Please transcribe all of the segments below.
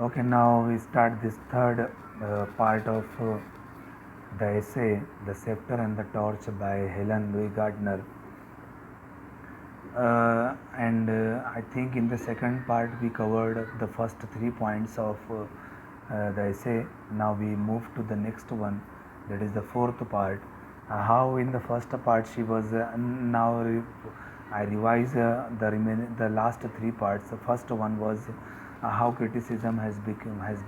Okay, now we start this third part of the essay, The Scepter and the Torch by Helen Louis Gardner. And I think in the second part we covered the first 3 points of the essay. Now we move to the next one, that is the fourth part. How in the first part she was I revise the last 3 parts. The first one was how criticism has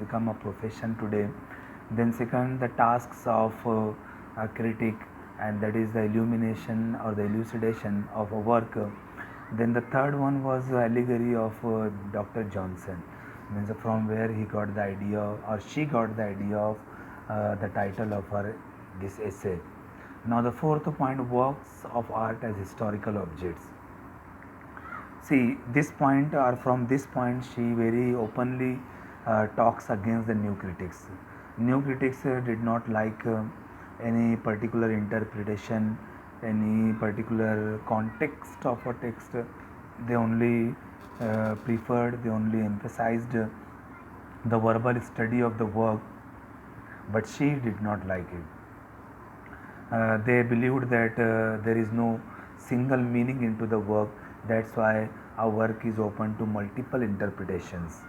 become a profession today. Then second, the tasks of a critic, and that is the illumination or the elucidation of a work. Then the third one was the allegory of Dr. Johnson, means from where he got the idea or she got the idea of the title of her this essay. Now the fourth point, works of art as historical objects. See, this point or from this point, she very openly talks against the new critics. New critics did not like any particular interpretation, any particular context of a text. They only preferred, they only emphasized the verbal study of the work, but she did not like it. They believed that there is no single meaning into the work. That's why our work is open to multiple interpretations.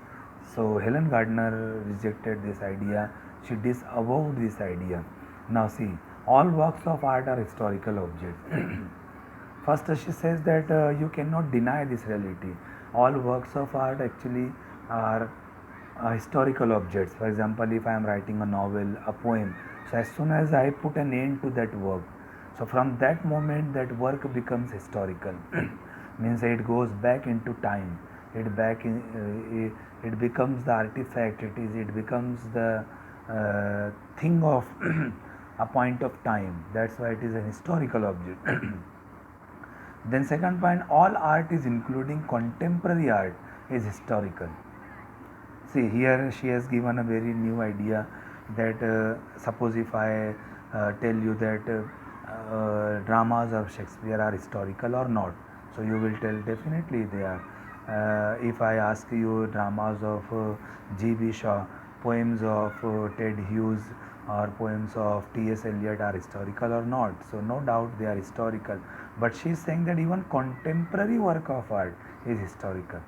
So Helen Gardner rejected this idea. She disavowed this idea. Now see, all works of art are historical objects. First, she says that you cannot deny this reality. All works of art actually are historical objects. For example, if I am writing a novel, a poem, so as soon as I put an end to that work, so from that moment that work becomes historical. Means it goes back into time. It becomes the artifact. It becomes the thing of a point of time. That's why it is a historical object. Then second point, all art is including contemporary art is historical. See, here she has given a very new idea that suppose if I tell you that dramas of Shakespeare are historical or not, so you will tell definitely they are. If I ask you dramas of G.B. Shaw, poems of Ted Hughes, or poems of T.S. Eliot are historical or not, so no doubt they are historical. But she is saying that even contemporary work of art is historical.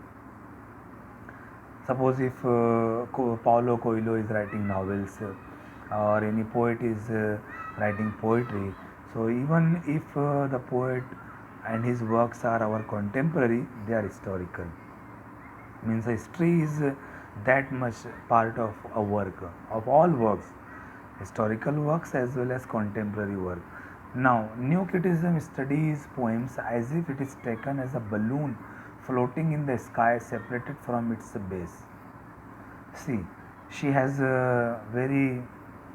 Suppose if Paulo Coelho is writing novels or any poet is writing poetry, so even if the poet and his works are our contemporary, they are historical. Means history is that much part of a work, of all works, historical works as well as contemporary work. Now, new criticism studies poems as if it is taken as a balloon floating in the sky separated from its base. See, she has very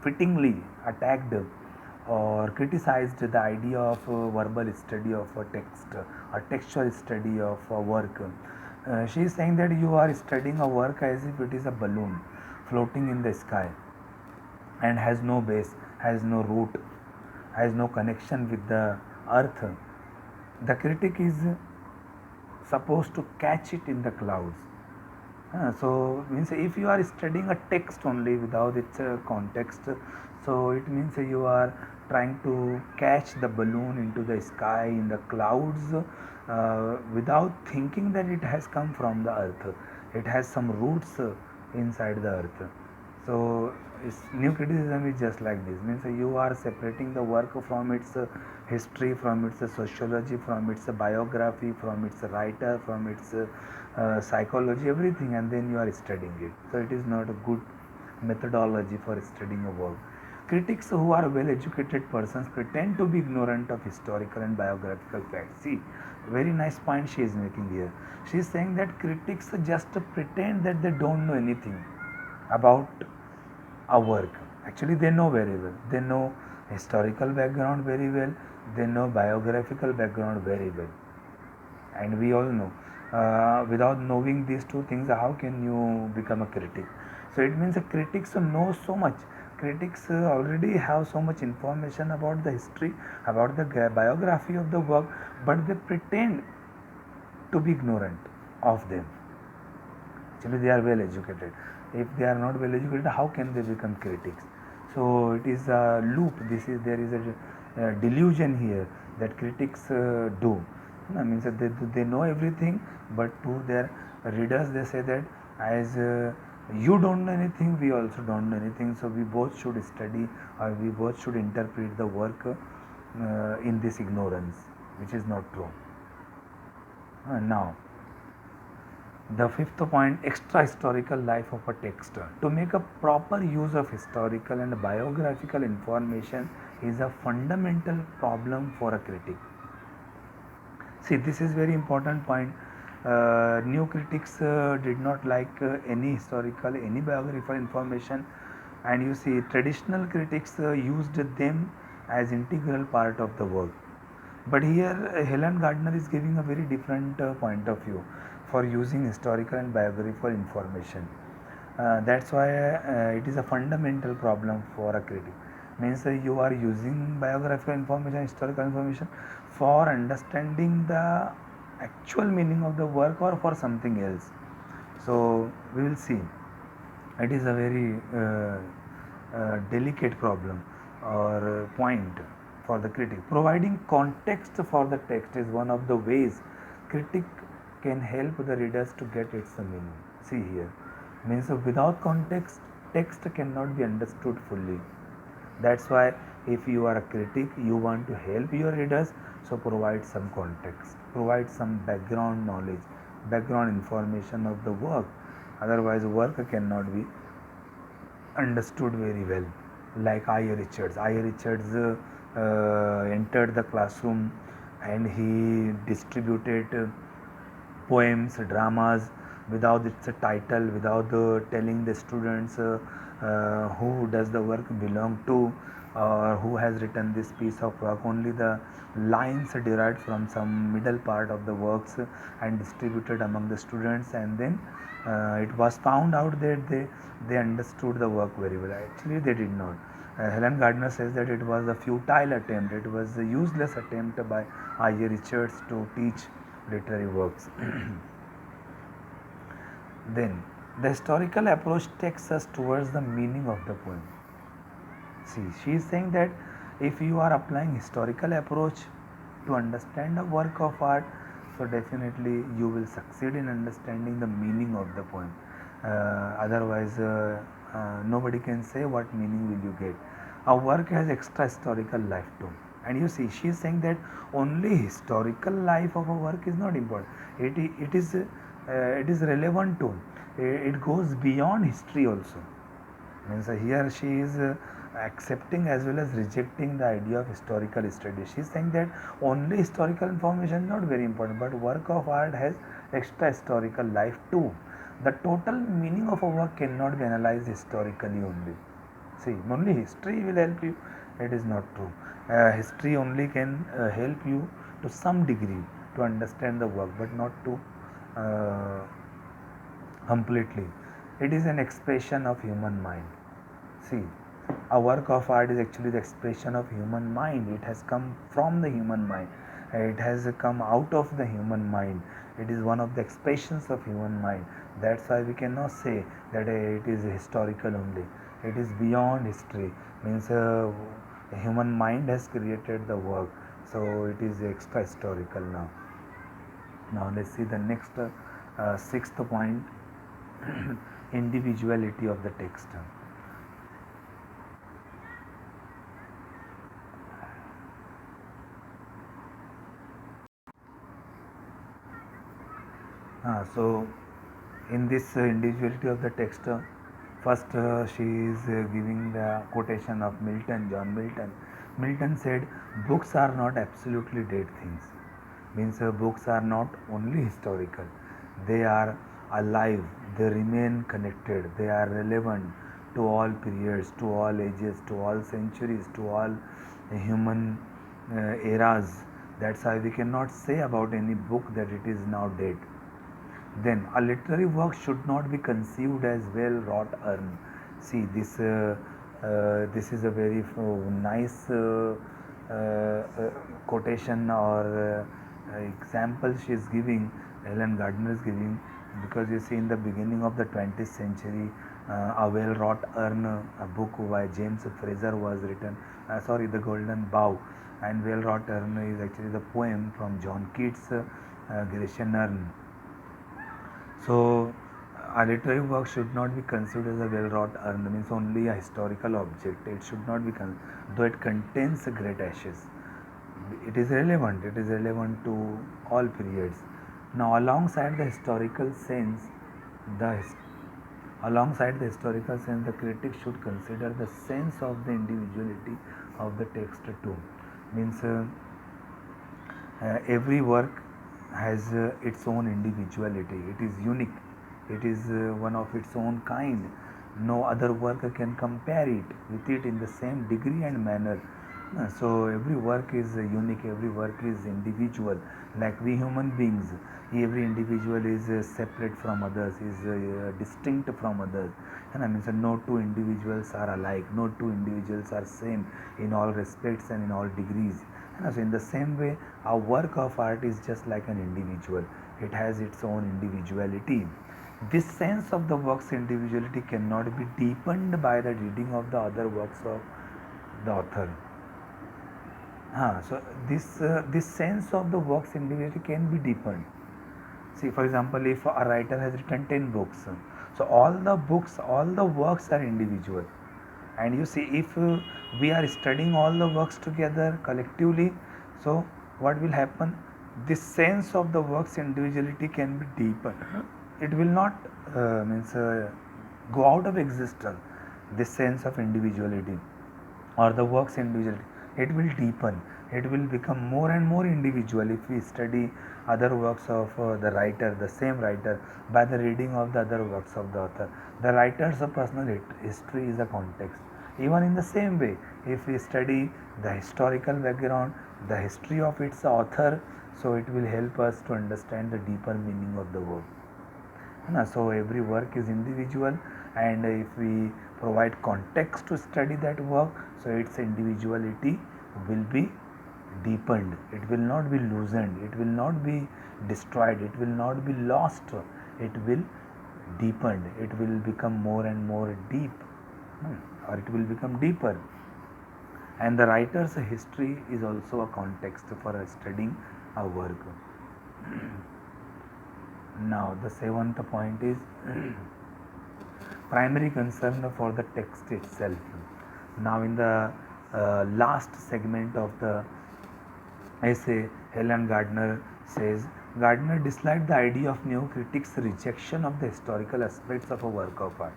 fittingly attacked or criticized the idea of verbal study of a text, a textual study of a work. She is saying that you are studying a work as if it is a balloon floating in the sky and has no base, has no root, has no connection with the earth. The critic is supposed to catch it in the clouds. So means if you are studying a text only without its context, so it means you are trying to catch the balloon into the sky in the clouds without thinking that it has come from the earth. It has some roots inside the earth. So new criticism is just like this. Means you are separating the work from its history, from its sociology, from its biography, from its writer, from its psychology, everything, and then you are studying it. So it is not a good methodology for studying a work. Critics who are well educated persons pretend to be ignorant of historical and biographical facts. See, very nice point she is making here. She is saying that critics just pretend that they don't know anything about a work. Actually, they know very well. They know historical background very well. They know biographical background very well. And we all know, without knowing these two things, how can you become a critic? So it means the critics know so much. Critics already have so much information about the history, about the biography of the work, but they pretend to be ignorant of them. Actually, they are well educated. If they are not well educated, how can they become critics? So it is a loop. There is a delusion here that critics do. Means that they know everything, but to their readers they say that as you don't know anything, we also don't know anything. So we both should study, or we both should interpret the work in this ignorance, which is not true. Now, the fifth point, extra historical life of a text. To make a proper use of historical and biographical information is a fundamental problem for a critic. See, this is very important point. New critics did not like any historical, any biographical information, and you see, traditional critics used them as integral part of the work. But here, Helen Gardner is giving a very different point of view for using historical and biographical information. That's why it is a fundamental problem for a critic. Means you are using biographical information, historical information for understanding the actual meaning of the work or for something else. So we will see. It is a very delicate problem or point for the critic. Providing context for the text is one of the ways critic can help the readers to get its meaning. See here, means without context, text cannot be understood fully. That's why if you are a critic, you want to help your readers, so provide some context, provide some background knowledge, background information of the work. Otherwise, work cannot be understood very well. Like I. A. Richards. I. A. Richards entered the classroom and he distributed poems, dramas without its title, without telling the students who does the work belong to or who has written this piece of work. Only the lines derived from some middle part of the works and distributed among the students, and then it was found out that they understood the work very well. Actually, they did not. Helen Gardner says that it was a futile attempt, it was a useless attempt by I. A. Richards to teach literary works. Then, the historical approach takes us towards the meaning of the poem. See, she is saying that if you are applying historical approach to understand a work of art, so definitely you will succeed in understanding the meaning of the poem. Otherwise, nobody can say what meaning will you get. A work has extra historical life too. And you see, she is saying that only historical life of a work is not important. It is relevant too. It goes beyond history also. Means here she is accepting as well as rejecting the idea of historical study. She is saying that only historical information is not very important, but work of art has extra historical life too. The total meaning of a work cannot be analyzed historically only. See, only history will help you. It is not true. History only can help you to some degree to understand the work, but not to uh, completely. It is an expression of human mind. See, a work of art is actually the expression of human mind. It has come from the human mind. It has come out of the human mind. It is one of the expressions of human mind. That's why we cannot say that it is historical only. It is beyond history. Means the human mind has created the work. So it is extra historical now. Now let's see the next sixth point, individuality of the text. So, in this individuality of the text, first she is giving the quotation of Milton, John Milton. Milton said, "Books are not absolutely dead things." Means books are not only historical; they are alive. They remain connected. They are relevant to all periods, to all ages, to all centuries, to all human eras. That's why we cannot say about any book that it is now dead. Then a literary work should not be conceived as well wrought urn. See, this is a very nice quotation or example she is giving. Helen Gardner is giving because you see in the beginning of the 20th century, a well-wrought urn, a book by James Fraser was written. Sorry, The Golden Bough, and well-wrought urn is actually the poem from John Keats' Grecian Urn. So, a literary work should not be considered as a well-wrought urn, means only a historical object. It should not be, though it contains great ashes. It is relevant. It is relevant to all periods. Now, the alongside the historical sense, the critic should consider the sense of the individuality of the text too. Means every work has its own individuality. It is unique. It is one of its own kind. No other work can compare it with it in the same degree and manner. So every work is unique. Every work is individual. Like we human beings, every individual is separate from others, is distinct from others. And I mean, so no two individuals are alike. No two individuals are same in all respects and in all degrees. And so in the same way, a work of art is just like an individual. It has its own individuality. This sense of the work's individuality cannot be deepened by the reading of the other works of the author. So this sense of the work's individuality can be deepened. See, for example, if a writer has written 10 books, so all the works are individual. And you see, if we are studying all the works together collectively, so what will happen? This sense of the work's individuality can be deepened. It will not means go out of existence. This sense of individuality or the work's individuality, it will deepen. It will become more and more individual if we study other works of the writer, the same writer, by the reading of the other works of the author. The writer's personal history is a context. Even in the same way, if we study the historical background, the history of its author, so it will help us to understand the deeper meaning of the work. So every work is individual, and if we provide context to study that work, so its individuality will be deepened. It will not be loosened. It will not be destroyed. It will not be lost. It will deepened. It will become more and more deep, or it will become deeper. And the writer's history is also a context for studying a work. Now, the seventh point is primary concern for the text itself. Now, in the last segment of the essay, Helen Gardner says Gardner disliked the idea of new critics' rejection of the historical aspects of a work of art.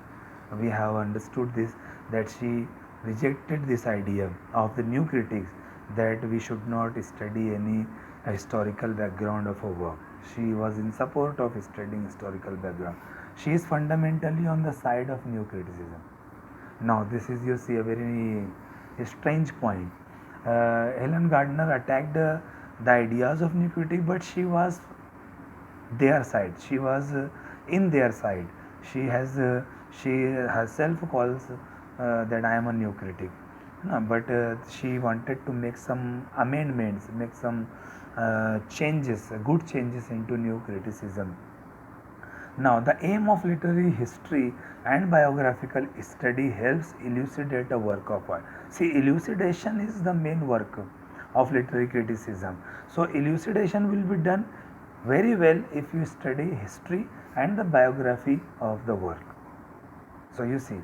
We have understood this, that she rejected this idea of the new critics, that we should not study any historical background of a work. She was in support of studying historical background. She is fundamentally on the side of new criticism. Now, this is, you see, a very strange point. Helen Gardner attacked the ideas of new critic, but she was their side. She was in their side. She herself calls that I am a new critic. No, but she wanted to make some amendments, make some changes, good changes into new criticism. Now, the aim of literary history and biographical study helps elucidate a work of art. See, elucidation is the main work of literary criticism. So, elucidation will be done very well if you study history and the biography of the work. So, you see,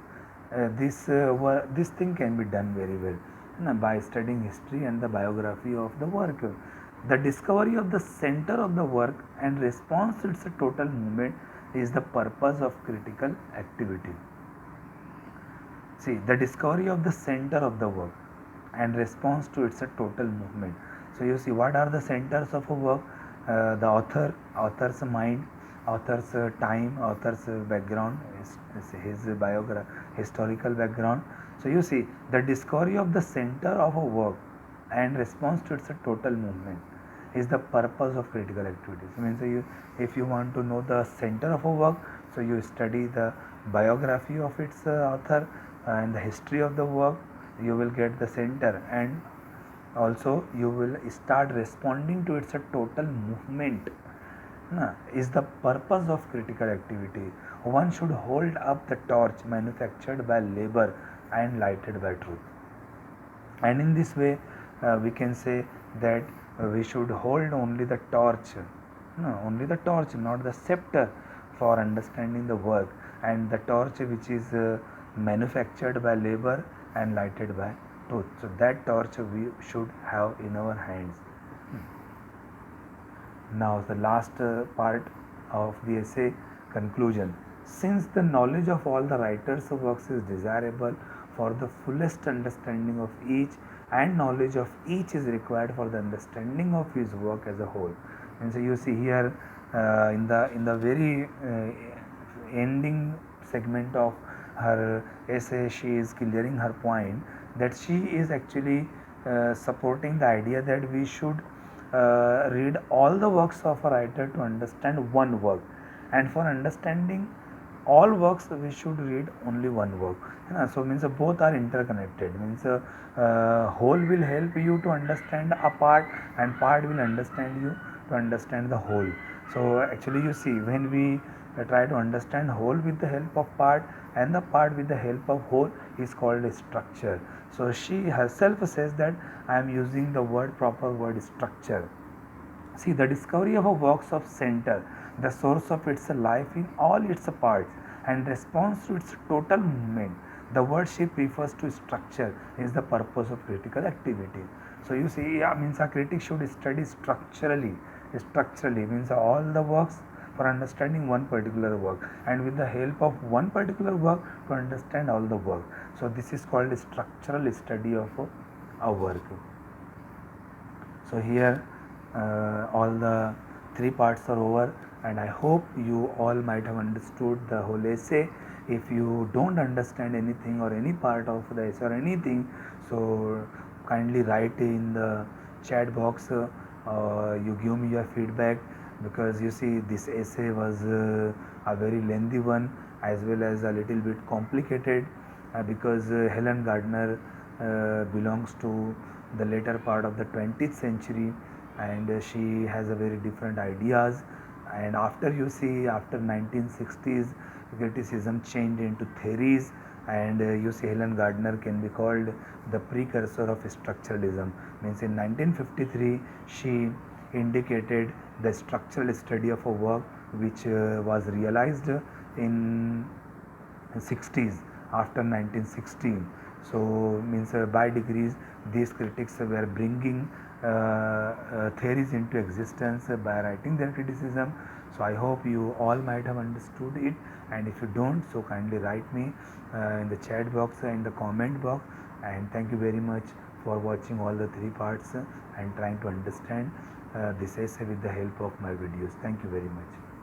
this thing can be done very well by studying history and the biography of the work. The discovery of the center of the work and response to its total movement is the purpose of critical activity. See, the discovery of the center of the work and response to its total movement. So you see, what are the centers of a work? The author's mind, author's time, author's background, his historical background. So you see, the discovery of the center of a work and response to its total movement is the purpose of critical activities. Means if you want to know the center of a work, so you study the biography of its author and the history of the work. You will get the center, and also you will start responding to its total movement. is the purpose of critical activity. One should hold up the torch manufactured by labor and lighted by truth. And in this way, we can say that we should hold only the torch, no, only the torch, not the scepter, for understanding the work, and the torch which is manufactured by labor and lighted by truth. So that torch we should have in our hands. Now, the last part of the essay, conclusion. Since the knowledge of all the writer's works is desirable for the fullest understanding of each, and knowledge of each is required for the understanding of his work as a whole. And so you see here in the very ending segment of her essay, she is clearing her point that she is actually supporting the idea that we should read all the works of a writer to understand one work, and for understanding all works we should read only one work. So means both are interconnected, means whole will help you to understand a part, and part will understand you to understand the whole. So actually you see, when we try to understand whole with the help of part, and the part with the help of whole, is called a structure. So she herself says that I am using the proper word structure. See, the discovery of a works of center, the source of its life in all its parts, and response to its total movement. The word she prefers to structure is the purpose of critical activity. So you see, yeah, means a critic should study structurally. Structurally means all the works for understanding one particular work, and with the help of one particular work to understand all the work. So this is called a structural study of a work. So here all the three parts are over, and I hope you all might have understood the whole essay. If you don't understand anything or any part of the essay or anything, so kindly write in the chat box. You give me your feedback, because you see this essay was a very lengthy one, as well as a little bit complicated, because Helen Gardner belongs to the later part of the 20th century, and she has a very different ideas. And after, you see, after 1960s, criticism changed into theories, and you see Helen Gardner can be called the precursor of structuralism. Means in 1953 she indicated the structural study of a work, which was realized in 60s, after 1916. So means by degrees these critics were bringing theories into existence by writing their criticism. So I hope you all might have understood it, and if you don't, so kindly write me in the chat box, in the comment box. And thank you very much for watching all the three parts and trying to understand this essay with the help of my videos. Thank you very much.